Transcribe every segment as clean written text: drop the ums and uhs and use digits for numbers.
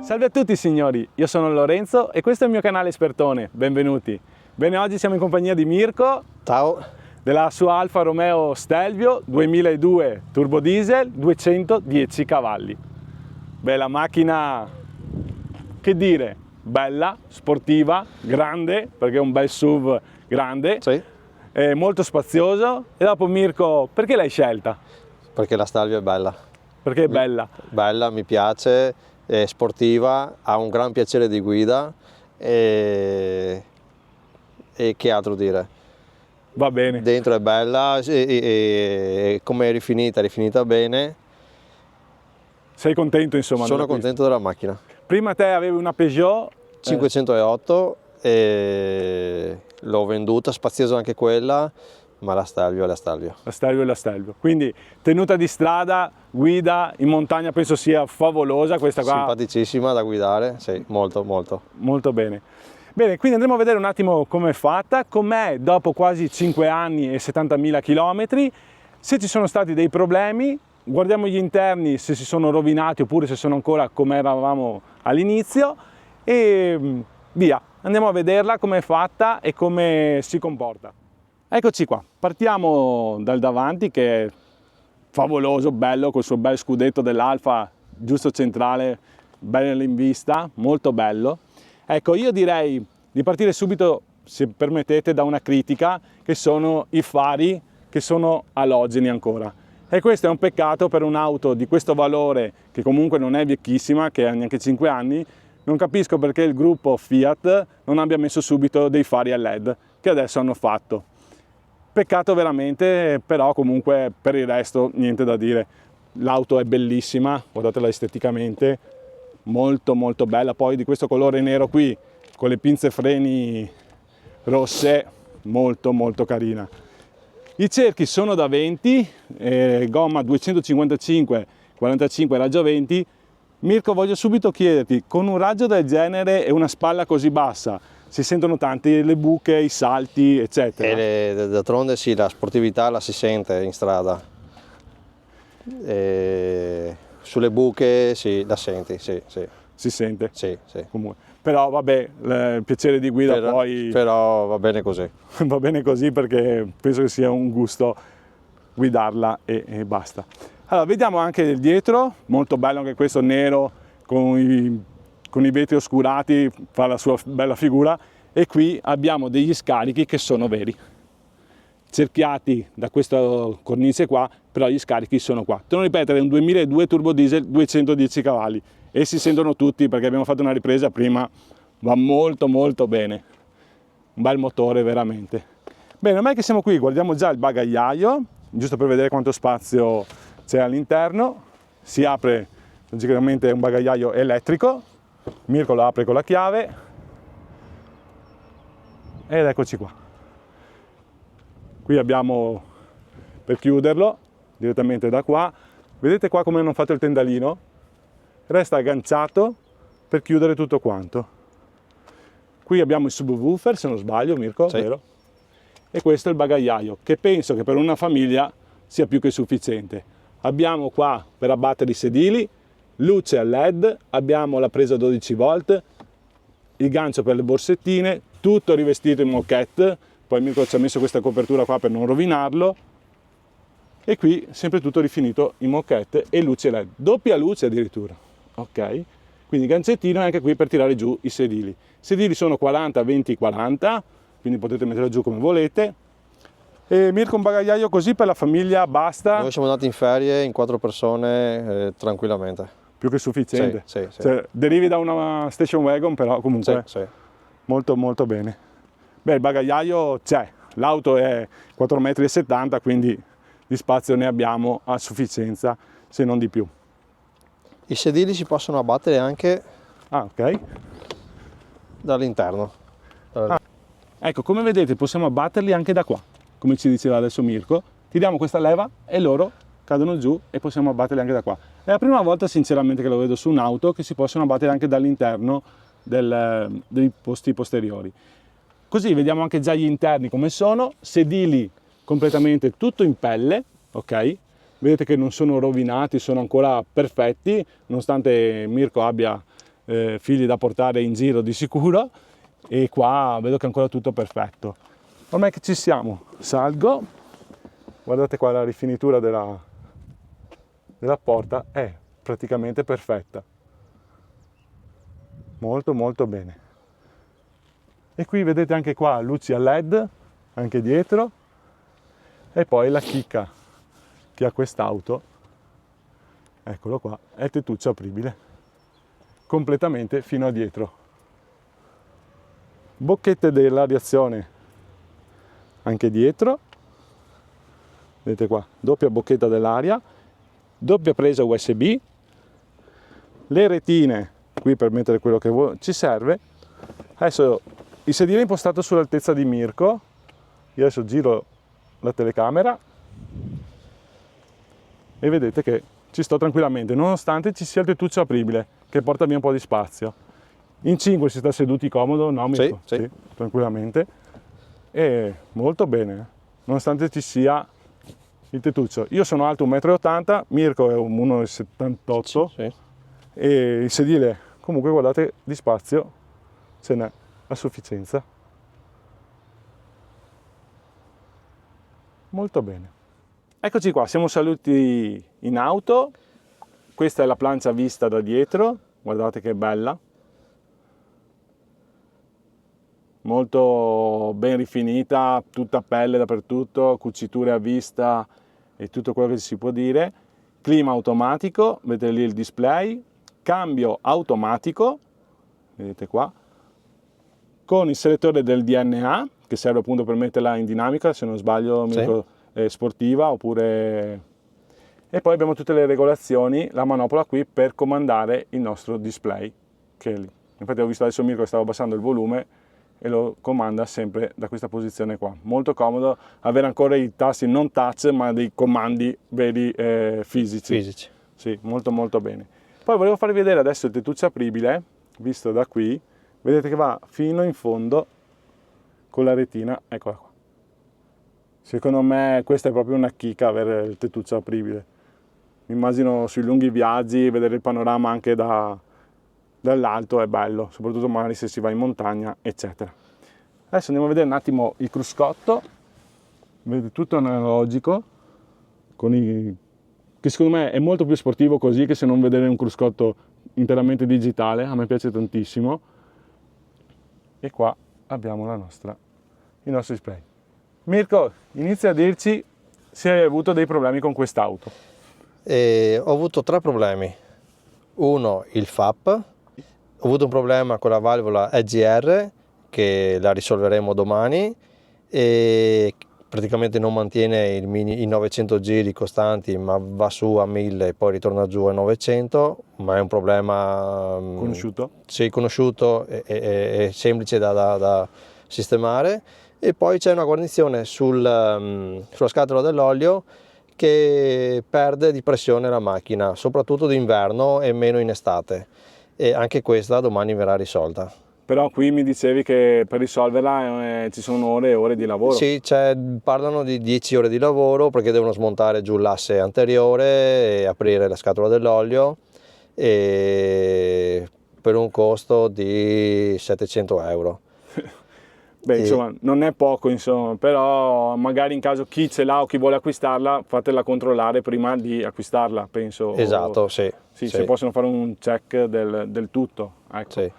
Salve a tutti signori, io sono Lorenzo e questo è il mio canale Espertone, benvenuti. Bene, oggi siamo in compagnia di Mirko. Ciao. Della sua Alfa Romeo Stelvio 2002 turbo diesel, 210 cavalli. Bella macchina, che dire, bella, sportiva, grande, perché è un bel SUV grande, Sì. Molto spazioso. E dopo Mirko, perché l'hai scelta? Perché la Stelvio è bella. Perché è bella. Bella, mi piace, è sportiva, ha un gran piacere di guida e che altro dire? Va bene. Dentro è bella e come è rifinita bene. Sei contento insomma? Sono contento della macchina. Prima te avevi una Peugeot 508 e l'ho venduta, spaziosa anche quella, ma la Stelvio è la Stelvio. La Stelvio e la Stelvio. Quindi tenuta di strada, guida in montagna penso sia favolosa questa qua. Simpaticissima da guidare, sì, molto. Molto bene. Bene, quindi andremo a vedere un attimo com'è fatta, com'è dopo quasi 5 anni e 70.000 km, se ci sono stati dei problemi, guardiamo gli interni se si sono rovinati oppure se sono ancora come eravamo all'inizio e via, andiamo a vederla com'è fatta e come si comporta. Eccoci qua, partiamo dal davanti che è favoloso, bello, col suo bel scudetto dell'Alfa giusto centrale, bello in vista, molto bello. Ecco, io direi di partire subito, se permettete, da una critica, che sono i fari che sono alogeni ancora. E questo è un peccato per un'auto di questo valore, che comunque non è vecchissima, che ha neanche 5 anni. Non capisco perché il gruppo Fiat non abbia messo subito dei fari a LED, che adesso hanno fatto. Peccato veramente, però comunque per il resto niente da dire. L'auto è bellissima, guardatela esteticamente, molto bella, poi di questo colore nero qui con le pinze freni rosse, molto carina. I cerchi sono da 20, gomma 255 45 raggio 20. Mirko, voglio subito chiederti, con un raggio del genere e una spalla così bassa si sentono tanti le buche, i salti eccetera? E d'altronde sì, la sportività la si sente in strada. Sulle buche sì, la senti, sì. Si sente? Sì. Comunque. Però vabbè, il piacere di guida poi... Però va bene così. Va bene così perché penso che sia un gusto guidarla e basta. Allora, vediamo anche il dietro, molto bello anche questo nero con i vetri oscurati, fa la sua bella figura, e qui abbiamo degli scarichi che sono veri. Cerchiati da questa cornice qua, però gli scarichi sono qua. Torno a ripetere, è un 2002 turbo diesel 210 cavalli e si sentono tutti perché abbiamo fatto una ripresa prima, va molto bene, un bel motore veramente. Bene, ormai che siamo qui guardiamo già il bagagliaio, giusto per vedere quanto spazio c'è all'interno. Si apre, logicamente è un bagagliaio elettrico, Mirko lo apre con la chiave ed eccoci qua. Qui abbiamo, per chiuderlo, direttamente da qua, vedete qua come hanno fatto il tendalino? Resta agganciato per chiudere tutto quanto. Qui abbiamo il subwoofer, se non sbaglio, Mirko, sì. Vero? E questo è il bagagliaio, che penso che per una famiglia sia più che sufficiente. Abbiamo qua per abbattere i sedili, luce a LED, abbiamo la presa 12 volt, il gancio per le borsettine, tutto rivestito in moquette. Poi Mirko ci ha messo questa copertura qua per non rovinarlo, e qui sempre tutto rifinito in moquette e luce LED, doppia luce addirittura, ok? Quindi gancettino anche qui per tirare giù i sedili. I sedili sono 40, 20, 40, quindi potete metterlo giù come volete. E Mirko, un bagagliaio così per la famiglia basta? Noi siamo andati in ferie in 4 persone tranquillamente. Più che sufficiente. Sì. Cioè, derivi da una station wagon, però comunque Sì. molto bene. Beh, il bagagliaio c'è, l'auto è 4,70 m, quindi di spazio ne abbiamo a sufficienza, se non di più. I sedili si possono abbattere anche Ok. dall'interno. Ecco, come vedete possiamo abbatterli anche da qua, come ci diceva adesso Mirko. Tiriamo questa leva e loro cadono giù e possiamo abbatterli anche da qua. È la prima volta sinceramente che lo vedo su un'auto che si possono abbattere anche dall'interno dei posti posteriori. Così vediamo anche già gli interni come sono, sedili completamente tutto in pelle, ok? vedete che non sono rovinati, sono ancora perfetti, nonostante Mirko abbia figli da portare in giro di sicuro, e qua vedo che è ancora tutto perfetto. Ormai che ci siamo, salgo, guardate qua la rifinitura della porta è praticamente perfetta, molto molto bene. E qui vedete anche qua luci a LED anche dietro, e poi la chicca che ha quest'auto, eccolo qua, è il tettuccio apribile completamente fino a dietro, bocchette della radiazione anche dietro, vedete qua, doppia bocchetta dell'aria, doppia presa USB, le retine qui per mettere quello che ci serve. Adesso il sedile è impostato sull'altezza di Mirko, io adesso giro la telecamera e vedete che ci sto tranquillamente, nonostante ci sia il tettuccio apribile che porta via un po' di spazio. In 5 si sta seduti comodo, no Mirko? Sì, sì. Tranquillamente, e molto bene, nonostante ci sia il tettuccio. Io sono alto 1,80 m, Mirko è un 1,78 m, Sì. e il sedile, comunque guardate, di spazio ce n'è a sufficienza. Molto bene. Eccoci qua, siamo saliti in auto. Questa è la plancia vista da dietro, guardate che bella. Molto ben rifinita, tutta pelle dappertutto, cuciture a vista e tutto quello che si può dire. Clima automatico, vedete lì il display. Cambio automatico, vedete qua, con il selettore del DNA, che serve appunto per metterla in dinamica, se non sbaglio, sportiva, oppure... E poi abbiamo tutte le regolazioni, la manopola qui per comandare il nostro display, che è lì. Infatti ho visto adesso Mirko che stava abbassando il volume e lo comanda sempre da questa posizione qua. Molto comodo avere ancora i tasti non touch, ma dei comandi veri fisici. Sì, molto molto bene. Poi volevo farvi vedere adesso il tettuccio apribile, visto da qui. Vedete che va fino in fondo con la retina, eccola qua. Secondo me questa è proprio una chicca avere il tettuccio apribile. Mi immagino sui lunghi viaggi, vedere il panorama anche dall'alto è bello, soprattutto magari se si va in montagna, eccetera. Adesso andiamo a vedere un attimo il cruscotto. Vedete, tutto analogico, che secondo me è molto più sportivo così che se non vedere un cruscotto interamente digitale, a me piace tantissimo. E qua abbiamo il nostro display. Mirko, inizia a dirci se hai avuto dei problemi con quest'auto. Ho avuto 3 problemi. Uno, il FAP. Ho avuto un problema con la valvola EGR che la risolveremo domani, e praticamente non mantiene i 900 giri costanti, ma va su a 1000 e poi ritorna giù a 900, ma è un problema Conosciuto? Sì, conosciuto e semplice da sistemare. E poi c'è una guarnizione sulla scatola dell'olio che perde di pressione la macchina, soprattutto d'inverno e meno in estate, e anche questa domani verrà risolta. Però qui mi dicevi che per risolverla ci sono ore e ore di lavoro. Sì, parlano di 10 ore di lavoro, perché devono smontare giù l'asse anteriore e aprire la scatola dell'olio, e per un costo di 700 euro. Beh, insomma, non è poco, insomma, però magari in caso chi ce l'ha o chi vuole acquistarla, fatela controllare prima di acquistarla, penso. Esatto, sì. Se possono fare un check del tutto, ecco. Sì.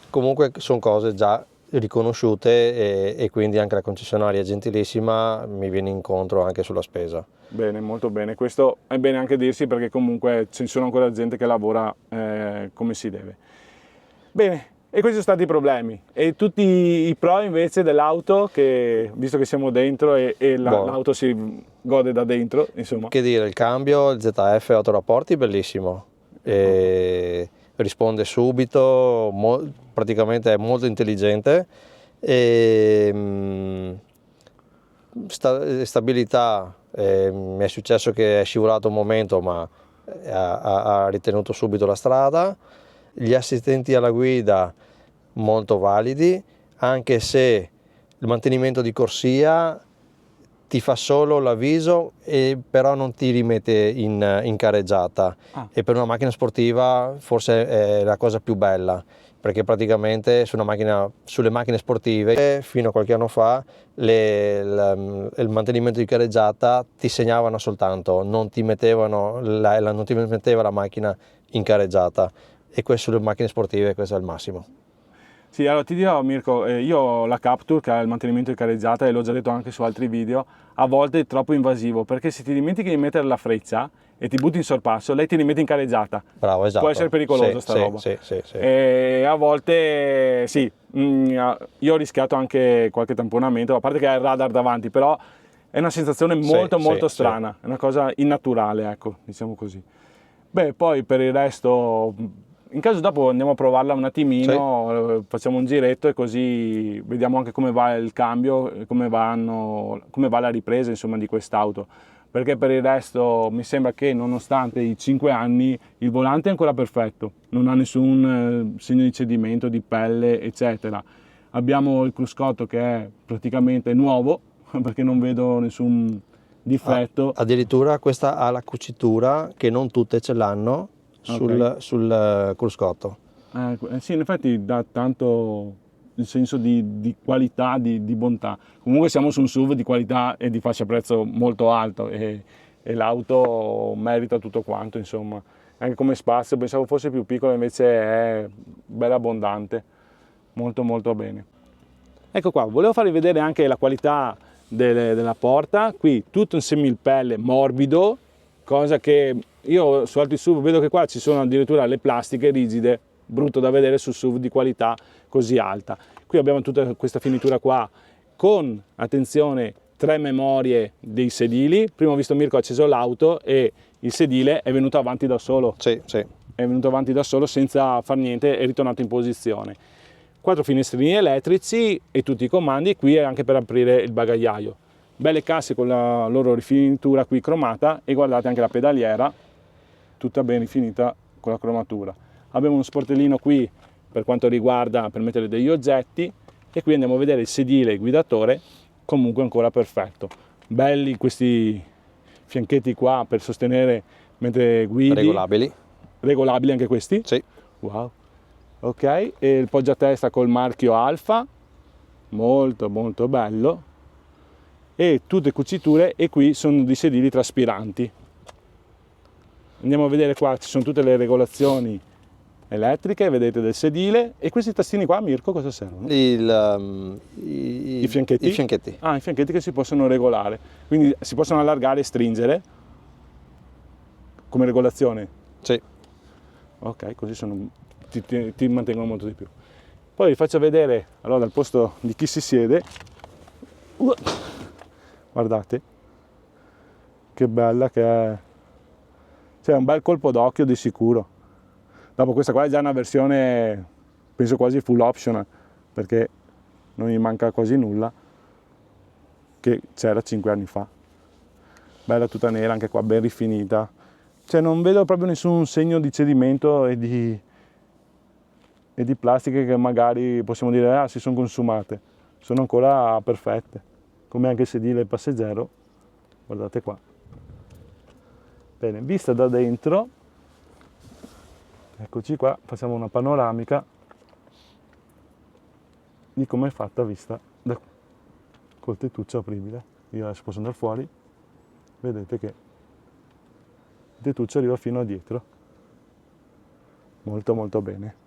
Comunque sono cose già riconosciute, e quindi anche la concessionaria è gentilissima, mi viene incontro anche sulla spesa. Bene, molto bene. Questo è bene anche dirsi, perché comunque ci sono ancora gente che lavora come si deve. Bene. E questi sono stati i problemi. E tutti i pro invece dell'auto, che visto che siamo dentro e l'auto si gode da dentro, insomma. Che dire, il cambio, il ZF 8 rapporti, bellissimo. E risponde subito, praticamente è molto intelligente. E stabilità, mi è successo che è scivolato un momento, ma ha ritenuto subito la strada. Gli assistenti alla guida molto validi, anche se il mantenimento di corsia ti fa solo l'avviso e però non ti rimette in careggiata. E per una macchina sportiva forse è la cosa più bella, perché praticamente sulle macchine sportive fino a qualche anno fa il mantenimento di careggiata ti segnavano soltanto, non ti mettevano non ti metteva la macchina in careggiata, e questo sulle macchine sportive questo è il massimo. Sì, allora ti dirò Mirko, io ho la Captur che ha il mantenimento di careggiata e l'ho già detto anche su altri video, a volte è troppo invasivo, perché se ti dimentichi di mettere la freccia e ti butti in sorpasso, lei ti rimette in careggiata. Bravo, esatto. Può essere pericoloso Sì, sta sì, roba. sì. E a volte sì, io ho rischiato anche qualche tamponamento, a parte che ha il radar davanti, però è una sensazione molto strana, è una cosa innaturale, ecco, diciamo così. Beh, poi per il resto, in caso dopo andiamo a provarla un attimino, facciamo un giretto e così vediamo anche come va il cambio, come va la ripresa insomma di quest'auto, perché per il resto mi sembra che nonostante i 5 anni il volante è ancora perfetto, non ha nessun segno di cedimento, di pelle eccetera. Abbiamo il cruscotto che è praticamente nuovo perché non vedo nessun difetto. Addirittura questa ha la cucitura che non tutte ce l'hanno sul cruscotto. Sì, in effetti dà tanto il senso di qualità, di bontà. Comunque siamo su un SUV di qualità e di fascia prezzo molto alto e l'auto merita tutto quanto, insomma. Anche come spazio, pensavo fosse più piccola, invece è bella abbondante, molto bene. Ecco qua, volevo farvi vedere anche la qualità della porta. Qui tutto in semipelle morbido, cosa che io su altri SUV vedo che qua ci sono addirittura le plastiche rigide, brutto da vedere su SUV di qualità così alta. Qui abbiamo tutta questa finitura qua con, attenzione, 3 memorie dei sedili. Prima ho visto Mirko ha acceso l'auto e il sedile è venuto avanti da solo. Sì. È venuto avanti da solo senza far niente, è ritornato in posizione. 4 finestrini elettrici e tutti i comandi, qui è anche per aprire il bagagliaio. Belle casse con la loro rifinitura qui cromata e guardate anche la pedaliera, tutta ben rifinita con la cromatura. Abbiamo uno sportellino qui per quanto riguarda per mettere degli oggetti e qui andiamo a vedere il sedile e il guidatore, comunque ancora perfetto. Belli questi fianchetti qua per sostenere mentre guidi. Regolabili anche questi? Sì. Wow. Ok, e il poggiatesta col marchio Alfa, molto bello, e tutte cuciture, e qui sono dei sedili traspiranti. Andiamo a vedere qua, ci sono tutte le regolazioni elettriche, vedete, del sedile. E questi tastini qua, Mirko, cosa servono? I fianchetti? I fianchetti. Ah, i fianchetti che si possono regolare, quindi si possono allargare e stringere come regolazione. Sì. Ok, così ti mantengono molto di più. Poi vi faccio vedere, allora, dal posto di chi si siede, guardate che bella che è, cioè un bel colpo d'occhio di sicuro. Dopo questa qua è già una versione, penso quasi full option, perché non gli manca quasi nulla, che c'era 5 anni fa. Bella tutta nera, anche qua ben rifinita, cioè non vedo proprio nessun segno di cedimento e di plastiche che magari possiamo dire si sono consumate, sono ancora perfette, come anche il sedile passeggero, guardate qua. Bene, vista da dentro, eccoci qua, facciamo una panoramica di come è fatta vista col tettuccio apribile. Io adesso posso andare fuori, vedete che il tettuccio arriva fino a dietro, molto bene.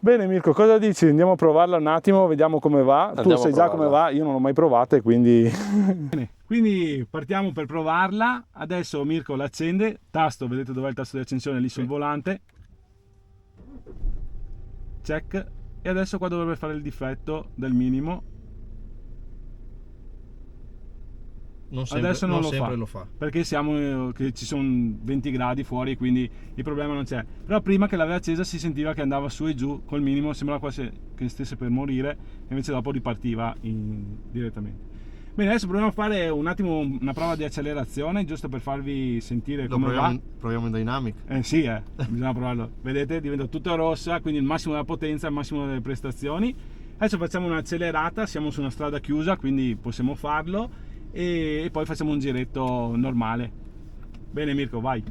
Bene Mirko, cosa dici? Andiamo a provarla un attimo, vediamo come va. Tu sai già come va, io non l'ho mai provata e quindi... Bene, quindi partiamo per provarla. Adesso Mirko l'accende, tasto, vedete dov'è il tasto di accensione lì sul volante. Check. E adesso qua dovrebbe fare il difetto del minimo. Adesso non lo fa perché siamo che ci sono 20 gradi fuori, quindi il problema non c'è. Però prima che l'aveva accesa si sentiva che andava su e giù col minimo, sembrava quasi che stesse per morire, e invece dopo ripartiva direttamente. Bene, adesso proviamo a fare un attimo una prova di accelerazione, giusto per farvi sentire come va. Proviamo in dynamic. Sì, bisogna provarlo. Vedete, diventa tutta rossa, quindi il massimo della potenza, il massimo delle prestazioni. Adesso facciamo un'accelerata, siamo su una strada chiusa, quindi possiamo farlo, e poi facciamo un giretto normale. Bene Mirko, vai.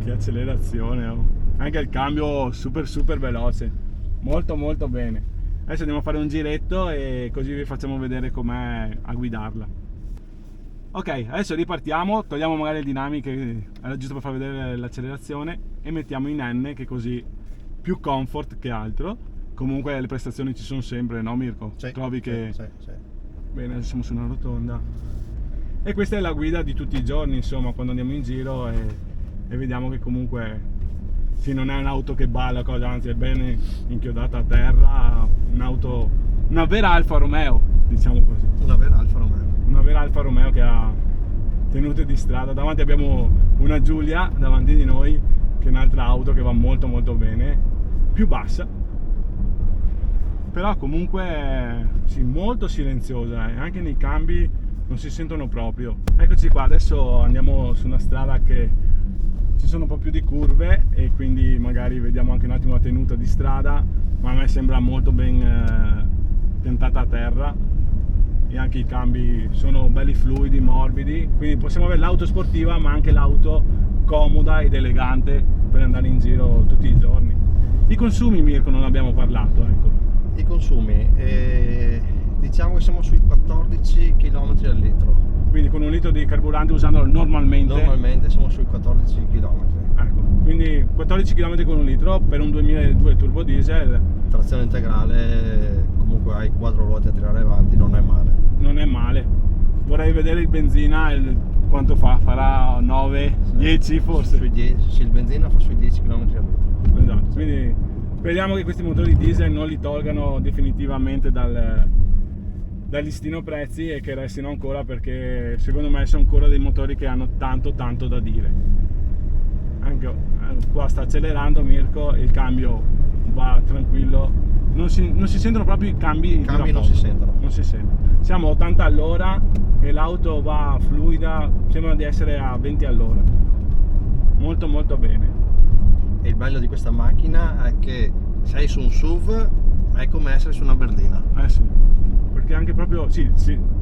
Che accelerazione, oh. Anche il cambio super veloce, molto bene. Adesso andiamo a fare un giretto e così vi facciamo vedere com'è a guidarla. Ok, adesso ripartiamo, togliamo magari le dinamiche, era giusto per far vedere l'accelerazione, e mettiamo in N, che così più comfort che altro. Comunque le prestazioni ci sono sempre, no Mirko? Sì, Trovi che... sì. Bene, adesso siamo su una rotonda. E questa è la guida di tutti i giorni, insomma, quando andiamo in giro e vediamo che comunque sì, non è un'auto che balla, cosa, anzi è bene inchiodata a terra, un'auto, una vera Alfa Romeo, diciamo così. Una vera Alfa Romeo. Una vera Alfa Romeo che ha tenute di strada. Davanti abbiamo una Giulia, davanti di noi, che è un'altra auto che va molto bene, più bassa, però comunque sì, molto silenziosa, e anche nei cambi non si sentono proprio. Eccoci qua, adesso andiamo su una strada che ci sono un po' più di curve e quindi magari vediamo anche un attimo la tenuta di strada, ma a me sembra molto ben piantata a terra, e anche i cambi sono belli fluidi, morbidi, quindi possiamo avere l'auto sportiva ma anche l'auto comoda ed elegante per andare in giro tutti i giorni. I consumi, Mirko, non abbiamo parlato, ecco. I consumi, diciamo che siamo sui 14 km al litro. Quindi con un litro di carburante usandolo normalmente siamo sui 14 km. Ecco, quindi 14 km con un litro per un 2002 turbo diesel. Trazione integrale, comunque hai 4 ruote a tirare avanti, non è male. Non è male. Vorrei vedere il benzina, quanto fa? Farà 9, 10 forse? Sui 10, sì, il benzina fa sui 10 km al litro. Esatto, quindi speriamo che questi motori diesel non li tolgano definitivamente dal listino prezzi e che restino ancora, perché secondo me sono ancora dei motori che hanno tanto da dire. Anche qua sta accelerando Mirko, il cambio va tranquillo, non si sentono proprio i cambi. I cambi non si sentono. Non si sentono. Siamo a 80 all'ora e l'auto va fluida, sembra di essere a 20 all'ora. Molto bene. E il bello di questa macchina è che sei su un SUV, ma è come essere su una berlina. Sì, perché anche proprio, sì,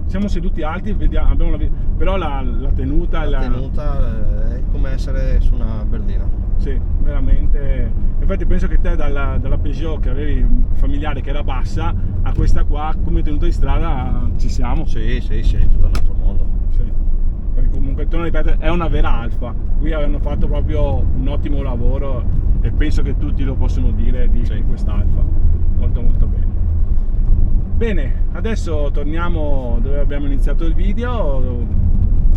siamo seduti alti, vediamo, abbiamo però la tenuta... La tenuta è come essere su una berlina. Sì, veramente. Infatti penso che te dalla Peugeot che avevi familiare, che era bassa, a questa qua come tenuta di strada ci siamo. Sì, è tutto un altro mondo. Sì. Perché comunque, torno a ripetere, è una vera Alfa. Qui hanno fatto proprio un ottimo lavoro e penso che tutti lo possono dire di questa Alfa. Molto bene. Bene, adesso torniamo dove abbiamo iniziato il video,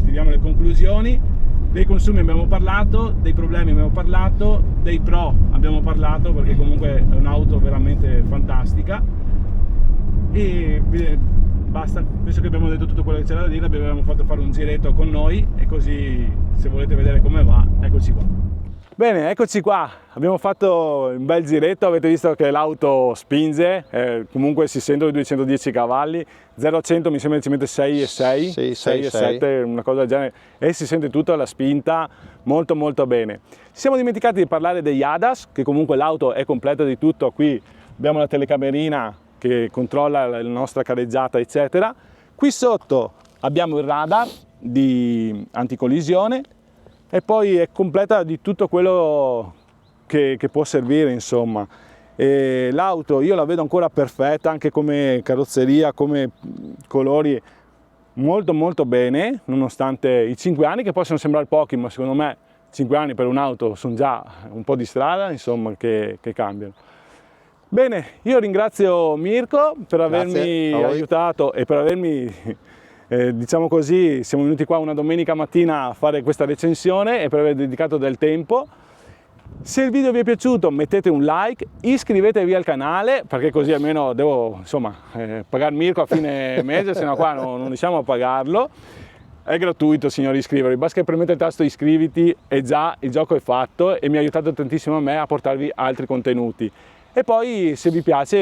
tiriamo le conclusioni. Dei consumi abbiamo parlato, dei problemi abbiamo parlato, dei pro abbiamo parlato, perché comunque è un'auto veramente fantastica, e basta, penso che abbiamo detto tutto quello che c'era da dire. Abbiamo fatto fare un giretto con noi e così, se volete vedere come va, eccoci qua. Bene, eccoci qua, abbiamo fatto un bel giretto, avete visto che l'auto spinge, comunque si sentono i 210 cavalli, 0 a 100 mi sembra ci mette 6,6, sì, 6,7, una cosa del genere, e si sente tutta la spinta molto bene. Ci siamo dimenticati di parlare degli ADAS, che comunque l'auto è completa di tutto. Qui abbiamo la telecamerina che controlla la nostra careggiata, eccetera. Qui sotto abbiamo il radar di anticollisione, e poi è completa di tutto quello che può servire, insomma. L'auto io la vedo ancora perfetta, anche come carrozzeria, come colori, molto bene, nonostante i 5 anni che possono sembrare pochi, ma secondo me 5 anni per un'auto sono già un po' di strada, insomma, che cambiano. Bene, io ringrazio Mirko per avermi aiutato e per avermi... diciamo così, siamo venuti qua una domenica mattina a fare questa recensione e per aver dedicato del tempo. Se il video vi è piaciuto mettete un like, iscrivetevi al canale, perché così almeno devo, insomma, pagare Mirko a fine mese, se no qua non riusciamo a pagarlo. È gratuito, signori, iscrivervi, basta che premete il tasto iscriviti e già il gioco è fatto, e mi ha aiutato tantissimo a me a portarvi altri contenuti. E poi, se vi piace,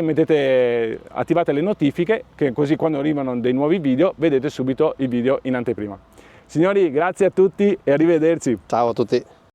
attivate le notifiche, che così quando arrivano dei nuovi video vedete subito il video in anteprima. Signori, grazie a tutti e arrivederci. Ciao a tutti.